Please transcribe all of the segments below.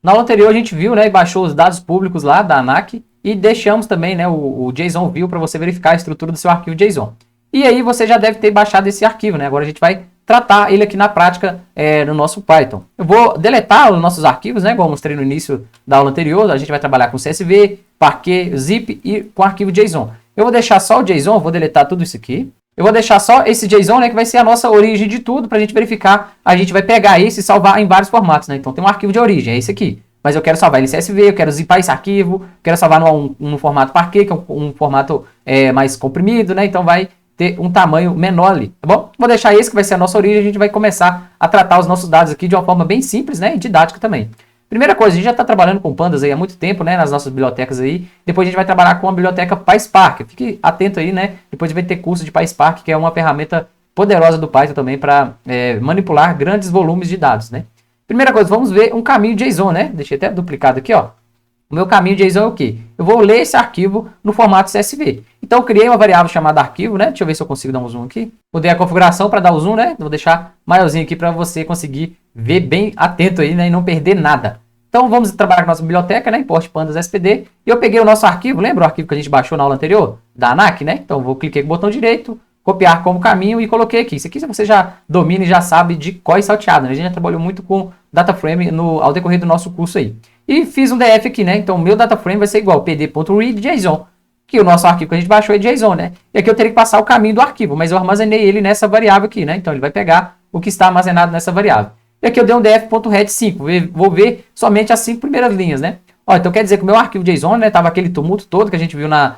Na aula anterior a gente viu, né, e baixou os dados públicos lá da ANAC e deixamos também, né, o JSON View para você verificar a estrutura do seu arquivo JSON. E aí você já deve ter baixado esse arquivo, né? Agora a gente vai tratar ele aqui na prática no nosso Python. Eu vou deletar os nossos arquivos, né, igual eu mostrei no início da aula anterior. A gente vai trabalhar com CSV, Parquet, Zip e com arquivo JSON. Eu vou deixar só o JSON, vou deletar tudo isso aqui. Eu vou deixar só esse JSON, né, que vai ser a nossa origem de tudo, para a gente verificar. A gente vai pegar esse e salvar em vários formatos, né? Então tem um arquivo de origem, é esse aqui. Mas eu quero salvar ele em CSV, eu quero zipar esse arquivo, quero salvar no formato Parquet, que é um formato mais comprimido, né? Então vai ter um tamanho menor ali, tá bom? Vou deixar esse que vai ser a nossa origem, a gente vai começar a tratar os nossos dados aqui de uma forma bem simples, né? E didática também. Primeira coisa, a gente já está trabalhando com pandas aí há muito tempo, né, nas nossas bibliotecas aí. Depois a gente vai trabalhar com a biblioteca PySpark. Fique atento aí, né? Depois vai ter curso de PySpark, que é uma ferramenta poderosa do Python também para manipular grandes volumes de dados, né? Primeira coisa, vamos ver um caminho JSON, né? Deixei até duplicado aqui, ó. O meu caminho JSON é o quê? Eu vou ler esse arquivo no formato CSV. Então eu criei uma variável chamada arquivo, né? Deixa eu ver se eu consigo dar um zoom aqui. Mudei a configuração para dar o zoom, né? Vou deixar maiorzinho aqui para você conseguir ver bem atento aí, né? E não perder nada. Então vamos trabalhar com a nossa biblioteca, né? Import pandas SPD. E eu peguei o nosso arquivo, lembra o arquivo que a gente baixou na aula anterior? Da ANAC, né? Então vou clicar com o botão direito, copiar como caminho e coloquei aqui. Isso aqui você já domina e já sabe de có e salteado, né? A gente já trabalhou muito com DataFrame ao decorrer do nosso curso aí. E fiz um DF aqui, né? Então o meu DataFrame vai ser igual pd.read.json, que o nosso arquivo que a gente baixou é JSON, né? E aqui eu teria que passar o caminho do arquivo, mas eu armazenei ele nessa variável aqui, né? Então ele vai pegar o que está armazenado nessa variável. E aqui eu dei um df.read5, vou ver somente as 5 primeiras linhas, né? Ó, então quer dizer que o meu arquivo JSON, né, tava aquele tumulto todo que a gente viu na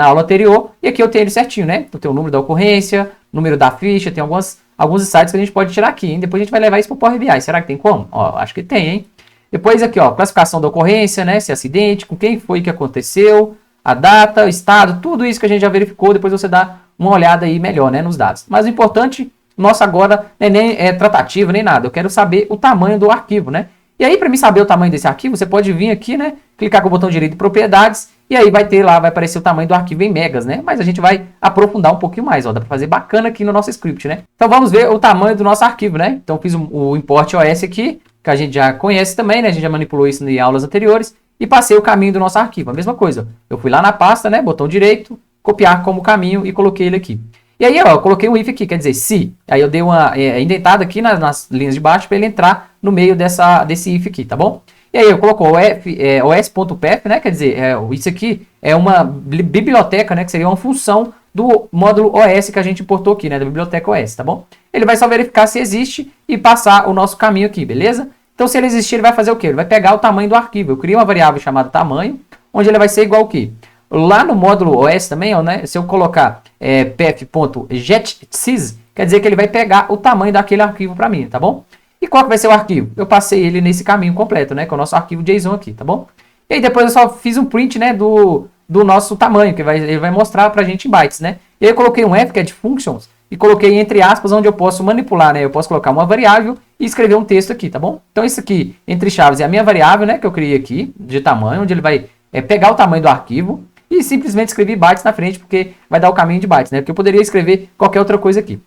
aula anterior, e aqui eu tenho ele certinho, né? Então tem o número da ocorrência, número da ficha, tem alguns insights que a gente pode tirar aqui, hein? Depois a gente vai levar isso para o Power BI. Será que tem como? Ó, acho que tem, hein? Depois aqui, ó, classificação da ocorrência, né? Se é acidente, com quem foi que aconteceu, a data, o estado, tudo isso que a gente já verificou, depois você dá uma olhada aí melhor, né, nos dados. Mas o importante, nosso agora, nem é tratativo, nem nada. Eu quero saber o tamanho do arquivo, né? E aí, para mim saber o tamanho desse arquivo, você pode vir aqui, né? Clicar com o botão direito de propriedades, e aí vai ter lá, vai aparecer o tamanho do arquivo em megas, né? Mas a gente vai aprofundar um pouquinho mais, ó. Dá para fazer bacana aqui no nosso script, né? Então vamos ver o tamanho do nosso arquivo, né? Então fiz o import OS aqui, que a gente já conhece também, né? A gente já manipulou isso em aulas anteriores. E passei o caminho do nosso arquivo. A mesma coisa. Eu fui lá na pasta, né? Botão direito, copiar como caminho e coloquei ele aqui. E aí, ó, eu coloquei um if aqui, quer dizer, se. Aí eu dei uma indentada aqui nas linhas de baixo para ele entrar no meio desse if aqui, tá bom? E aí eu coloco os.path, né? Quer dizer, isso aqui é uma biblioteca, né? Que seria uma função do módulo OS que a gente importou aqui, né? Da biblioteca OS, tá bom? Ele vai só verificar se existe e passar o nosso caminho aqui, beleza? Então, se ele existir, ele vai fazer o quê? Ele vai pegar o tamanho do arquivo. Eu criei uma variável chamada tamanho, onde ele vai ser igual ao quê? Lá no módulo OS também, ó, né? Se eu colocar path.getsys, quer dizer que ele vai pegar o tamanho daquele arquivo para mim, tá bom? E qual que vai ser o arquivo? Eu passei ele nesse caminho completo, né? Que é o nosso arquivo JSON aqui, tá bom? E aí depois eu só fiz um print, né? Do nosso tamanho, que ele vai mostrar pra gente em bytes, né? E aí eu coloquei um F, que é de functions, e coloquei entre aspas, onde eu posso manipular, né? Eu posso colocar uma variável e escrever um texto aqui, tá bom? Então isso aqui, entre chaves, é a minha variável, né? Que eu criei aqui, de tamanho, onde ele vai pegar o tamanho do arquivo e simplesmente escrever bytes na frente, porque vai dar o caminho de bytes, né? Porque eu poderia escrever qualquer outra coisa aqui.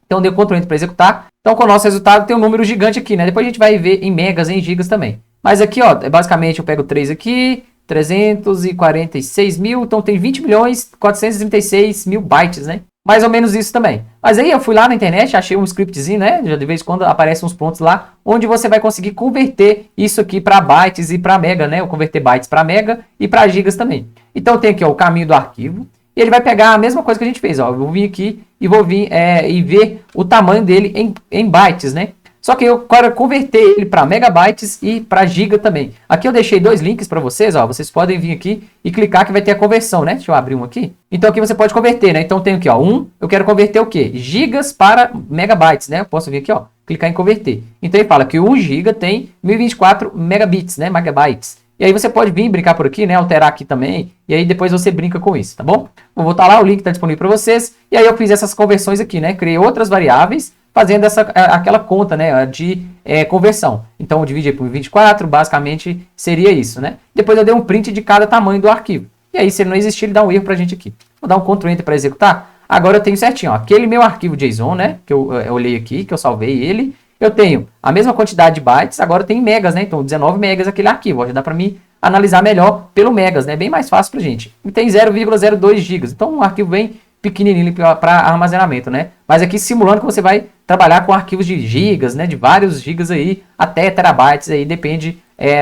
Então dei Ctrl Enter para executar. Então com o nosso resultado tem um número gigante aqui, né? Depois a gente vai ver em megas, em gigas também. Mas aqui, ó, basicamente eu pego 3 aqui, 346 mil, então tem 20.436.000 bytes, né? Mais ou menos isso também. Mas aí eu fui lá na internet, achei um scriptzinho, né? Já de vez em quando aparecem uns prontos lá, onde você vai conseguir converter isso aqui para bytes e para mega, né? Ou converter bytes para mega e para gigas também. Então tem aqui, ó, o caminho do arquivo. E ele vai pegar a mesma coisa que a gente fez, ó. Eu vou vir aqui e vou vir e ver o tamanho dele em bytes, né? Só que eu quero converter ele para megabytes e para giga também. Aqui eu deixei 2 links para vocês, ó. Vocês podem vir aqui e clicar que vai ter a conversão, né? Deixa eu abrir um aqui. Então aqui você pode converter, né? Então tem aqui, ó, eu quero converter o quê? Gigas para megabytes, né? Eu posso vir aqui, ó, clicar em converter. Então ele fala que 1 giga tem 1024 megabits, né? Megabytes. E aí você pode vir brincar por aqui, né? Alterar aqui também. E aí depois você brinca com isso, tá bom? Vou voltar lá, o link está disponível para vocês. E aí eu fiz essas conversões aqui, né? Criei outras variáveis, fazendo aquela conta, né, de conversão. Então, eu dividi por 24, basicamente seria isso, né? Depois eu dei um print de cada tamanho do arquivo. E aí, se ele não existir, ele dá um erro pra gente aqui. Vou dar um Ctrl Enter para executar. Agora eu tenho certinho, ó, aquele meu arquivo JSON, né, que eu olhei aqui, que eu salvei ele. eu tenho a mesma quantidade de bytes, agora tem megas, né? Então 19 megas aquele arquivo, ó, já dá para mim analisar melhor pelo megas, né? Bem mais fácil pra gente. E tem 0,02 gigas, então um arquivo bem pequenininho para armazenamento, né? Mas aqui simulando que você vai trabalhar com arquivos de gigas, né? De vários gigas aí, até terabytes aí, depende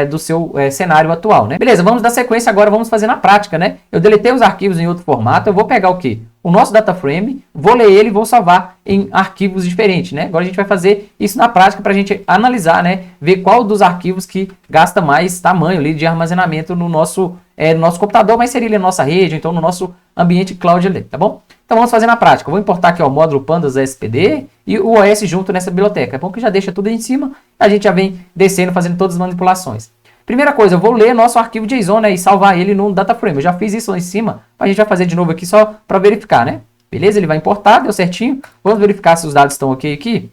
do seu cenário atual, né? Beleza, vamos dar sequência agora, vamos fazer na prática, né? Eu deletei os arquivos em outro formato, eu vou pegar o quê? O nosso data frame, vou ler ele e vou salvar em arquivos diferentes, né? Agora a gente vai fazer isso na prática para a gente analisar, né? Ver qual dos arquivos que gasta mais tamanho ali de armazenamento no nosso computador, mas seria ali na nossa rede, ou então no nosso ambiente cloud ali, tá bom? Então vamos fazer na prática. Eu vou importar aqui ó, o módulo pandas SPD e o OS junto nessa biblioteca. É bom que já deixa tudo em cima, a gente já vem descendo, fazendo todas as manipulações. Primeira coisa, eu vou ler nosso arquivo JSON, né, e salvar ele no data frame. Eu já fiz isso lá em cima, mas a gente vai fazer de novo aqui só para verificar, né? Beleza? Ele vai importar, deu certinho. Vamos verificar se os dados estão ok aqui.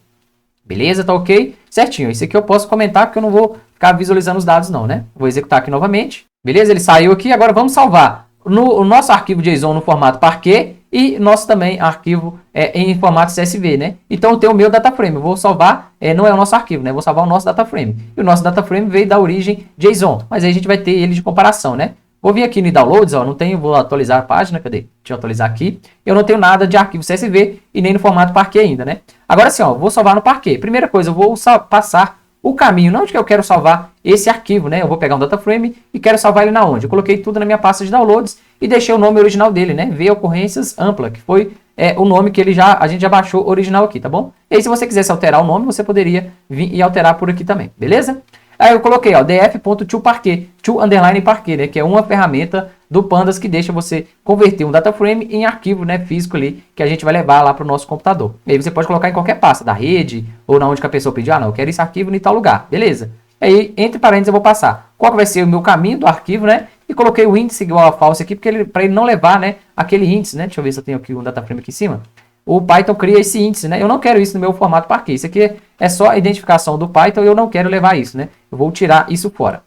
Beleza, tá ok, certinho. Isso aqui eu posso comentar porque eu não vou ficar visualizando os dados não, né? Vou executar aqui novamente. Beleza, ele saiu aqui. Agora vamos salvar o nosso arquivo JSON no formato Parquet e nosso também arquivo em formato CSV, né? Então eu tenho o meu data frame, eu vou salvar, não é o nosso arquivo, né? Eu vou salvar o nosso data frame. E o nosso data frame veio da origem JSON, mas aí a gente vai ter ele de comparação, né? Vou vir aqui no downloads, ó, não tenho, vou atualizar a página, cadê? Deixa eu atualizar aqui. Eu não tenho nada de arquivo CSV e nem no formato Parquet ainda, né? Agora sim, ó, vou salvar no Parquet. Primeira coisa, eu vou passar o caminho, onde que eu quero salvar esse arquivo, né? Eu vou pegar um data frame e quero salvar ele na onde? Eu coloquei tudo na minha pasta de downloads e deixei o nome original dele, né? V ocorrências ampla, que foi o nome que a gente já baixou original aqui, tá bom? E aí se você quisesse alterar o nome, você poderia vir e alterar por aqui também, beleza? Aí eu coloquei, ó, df.toParquet, to_Parquet, né? Que é uma ferramenta do Pandas que deixa você converter um data frame em arquivo, né, físico ali, que a gente vai levar lá para o nosso computador. E aí você pode colocar em qualquer pasta, da rede, ou na onde que a pessoa pedir, não, eu quero esse arquivo em tal lugar, beleza? Aí, entre parênteses, eu vou passar qual que vai ser o meu caminho do arquivo, né? E coloquei o índice igual a false aqui, porque para ele não levar, né, aquele índice, né? Deixa eu ver se eu tenho aqui um data frame aqui em cima. O Python cria esse índice, né? Eu não quero isso no meu formato Parquet. Isso aqui é só a identificação do Python e eu não quero levar isso, né? Eu vou tirar isso fora.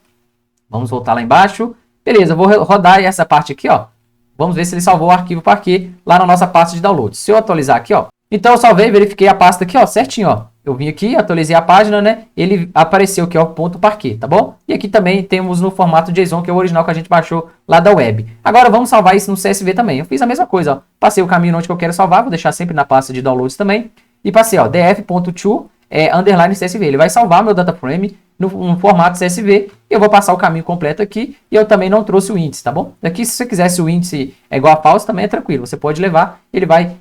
Vamos voltar lá embaixo. Beleza, eu vou rodar essa parte aqui, ó. Vamos ver se ele salvou o arquivo Parquet lá na nossa pasta de download. Se eu atualizar aqui, ó. Então eu salvei, verifiquei a pasta aqui, ó, certinho, ó. Eu vim aqui, atualizei a página, né? Ele apareceu aqui, ó, ponto Parquet, tá bom? E aqui também temos no formato JSON, que é o original que a gente baixou lá da web. Agora vamos salvar isso no CSV também. Eu fiz a mesma coisa, ó. Passei o caminho onde que eu quero salvar, vou deixar sempre na pasta de downloads também. E passei, ó, df.to _CSV. Ele vai salvar meu data frame no formato CSV. E eu vou passar o caminho completo aqui. E eu também não trouxe o índice, tá bom? Aqui, se você quisesse o índice igual a false, também é tranquilo. Você pode levar, ele vai,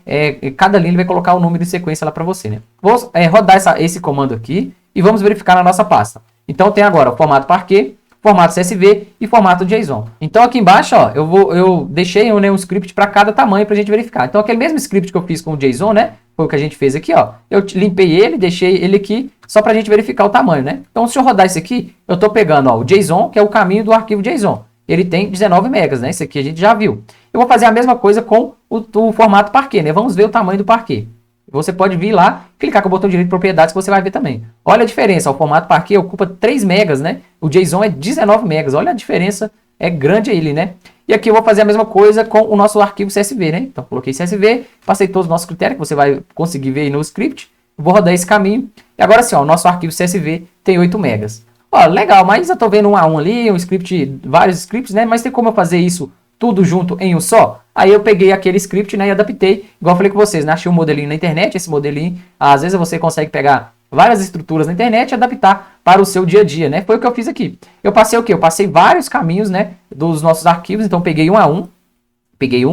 cada linha ele vai colocar o número de sequência lá para você, né? Vou rodar esse comando aqui e vamos verificar na nossa pasta. Então tem agora o formato Parquet, formato CSV e formato JSON. Então aqui embaixo, ó, eu deixei um script para cada tamanho para a gente verificar. Então aquele mesmo script que eu fiz com o JSON, né? Foi o que a gente fez aqui, ó. Eu limpei ele, deixei ele aqui só para a gente verificar o tamanho, né? Então se eu rodar isso aqui, eu estou pegando, ó, o JSON, que é o caminho do arquivo JSON. Ele tem 19 megas, né? Isso aqui a gente já viu. Eu vou fazer a mesma coisa com o formato Parquet, né? Vamos ver o tamanho do Parquet. Você pode vir lá, clicar com o botão direito de propriedades que você vai ver também. Olha a diferença, o formato Parquet ocupa 3 megas, né? O JSON é 19 megas. Olha a diferença, é grande ele, né? E aqui eu vou fazer a mesma coisa com o nosso arquivo CSV, né? Então coloquei CSV, passei todos os nossos critérios que você vai conseguir ver aí no script. Vou rodar esse caminho. E agora sim, ó, o nosso arquivo CSV tem 8 megas. Ó, legal, mas eu tô vendo um a um ali, um script, vários scripts, né? Mas tem como eu fazer isso tudo junto em um só? Aí eu peguei aquele script, né, e adaptei, igual eu falei com vocês, né? Achei um modelinho na internet, esse modelinho, às vezes você consegue pegar várias estruturas na internet e adaptar para o seu dia a dia, né? Foi o que eu fiz aqui. Eu passei o quê? Eu passei vários caminhos, né, dos nossos arquivos, então peguei um a um, peguei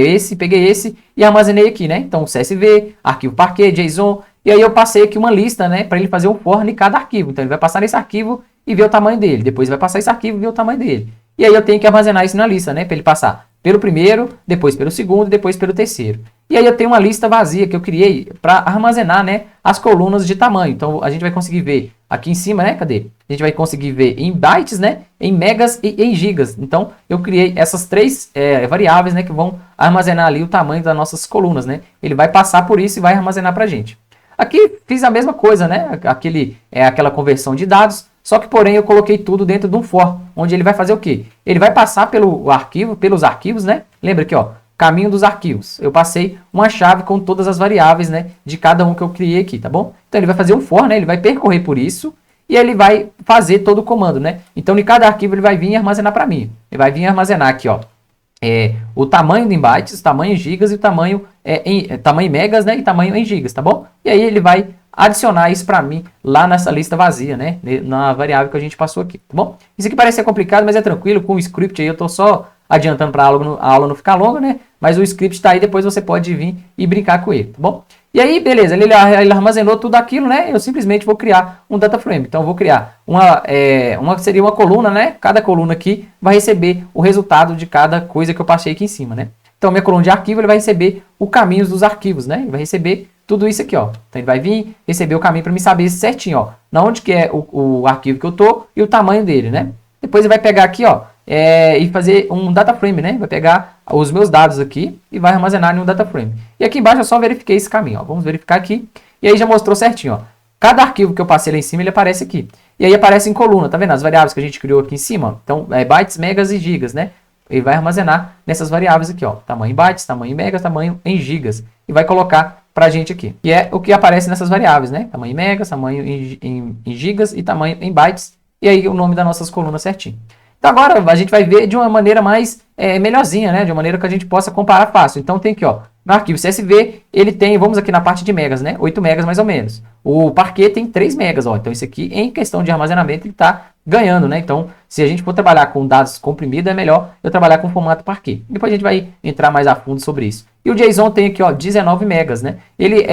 esse e armazenei aqui, né? Então CSV, arquivo Parquet, JSON, e aí eu passei aqui uma lista, né, para ele fazer um for em cada arquivo. Então ele vai passar nesse arquivo e ver o tamanho dele, depois vai passar esse arquivo e ver o tamanho dele. E aí eu tenho que armazenar isso na lista, né, para ele passar pelo primeiro, depois pelo segundo e depois pelo terceiro. E aí eu tenho uma lista vazia que eu criei para armazenar, né, as colunas de tamanho. Então a gente vai conseguir ver aqui em cima, né, cadê? A gente vai conseguir ver em bytes, né, em megas e em gigas. Então eu criei essas três variáveis, né, que vão armazenar ali o tamanho das nossas colunas, né. Ele vai passar por isso e vai armazenar para a gente. Aqui fiz a mesma coisa, né, aquela conversão de dados. Só que, porém, eu coloquei tudo dentro de um for, onde ele vai fazer o quê? Ele vai passar pelos arquivos, né? Lembra aqui, ó, caminho dos arquivos. Eu passei uma chave com todas as variáveis, né, de cada um que eu criei aqui, tá bom? Então ele vai fazer um for, né, ele vai percorrer por isso e ele vai fazer todo o comando, né? Então em cada arquivo ele vai vir armazenar para mim. Ele vai vir armazenar aqui, ó, o tamanho em bytes, tamanho em gigas e o tamanho tamanho em megas, né, e tamanho em gigas, tá bom? E aí ele vai adicionar isso para mim lá nessa lista vazia, né, na variável que a gente passou aqui, tá bom? Isso aqui parece ser complicado, mas é tranquilo, com o script aí eu tô só adiantando para a aula não ficar longa, né? Mas o script está aí, depois você pode vir e brincar com ele, tá bom? E aí, beleza, ele armazenou tudo aquilo, né? Eu simplesmente vou criar um data frame. Então, eu vou criar seria uma coluna, né? Cada coluna aqui vai receber o resultado de cada coisa que eu passei aqui em cima, né? Então, minha coluna de arquivo, ele vai receber o caminho dos arquivos, né? Ele vai receber tudo isso aqui, ó. Então, ele vai vir receber o caminho para me saber certinho, ó, na onde que é o arquivo que eu tô e o tamanho dele, né? Depois ele vai pegar aqui, ó, e fazer um data frame, né? Vai pegar os meus dados aqui e vai armazenar em um data frame. E aqui embaixo eu só verifiquei esse caminho, ó. Vamos verificar aqui. E aí já mostrou certinho, ó. Cada arquivo que eu passei lá em cima, ele aparece aqui. E aí aparece em coluna, tá vendo? As variáveis que a gente criou aqui em cima, ó. Então, bytes, megas e gigas, né? Ele vai armazenar nessas variáveis aqui, ó. Tamanho em bytes, tamanho em megas, tamanho em gigas. E vai colocar pra gente aqui. E é o que aparece nessas variáveis, né? Tamanho em megas, tamanho em gigas e tamanho em bytes. E aí o nome das nossas colunas certinho. Então agora a gente vai ver de uma maneira mais melhorzinha, né? De uma maneira que a gente possa comparar fácil. Então tem aqui, ó, no arquivo CSV, ele tem, vamos aqui na parte de megas, né? 8 megas mais ou menos. O Parquet tem 3 megas, ó. Então isso aqui, em questão de armazenamento, ele está ganhando, né? Então, se a gente for trabalhar com dados comprimidos, é melhor eu trabalhar com formato Parquet. Depois a gente vai entrar mais a fundo sobre isso. E o JSON tem aqui, ó, 19 megas, né? Ele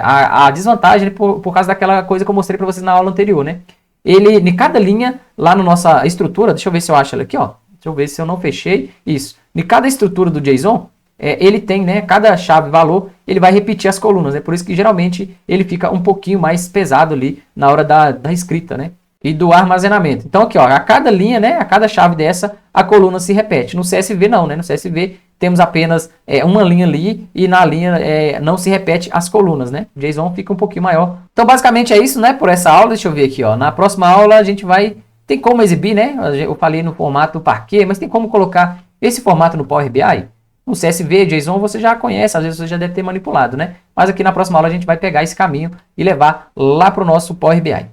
a desvantagem por causa daquela coisa que eu mostrei para vocês na aula anterior, né? Ele, em cada linha, lá na nossa estrutura, deixa eu ver se eu acho ela aqui, ó. Deixa eu ver se eu não fechei. Isso. Em cada estrutura do JSON, ele tem, né, cada chave valor, ele vai repetir as colunas, né? Por isso que geralmente ele fica um pouquinho mais pesado ali na hora da escrita, né? E do armazenamento. Então aqui, ó, a cada linha, né, a cada chave dessa, a coluna se repete. No CSV não, né? No CSV temos apenas uma linha ali e na linha não se repete as colunas, né? O JSON fica um pouquinho maior. Então basicamente é isso, né, por essa aula. Deixa eu ver aqui, ó. Na próxima aula a gente vai... Tem como exibir, né? Eu falei no formato Parquet, mas tem como colocar esse formato no Power BI? No CSV, JSON você já conhece, às vezes você já deve ter manipulado, né? Mas aqui na próxima aula a gente vai pegar esse caminho e levar lá para o nosso Power BI.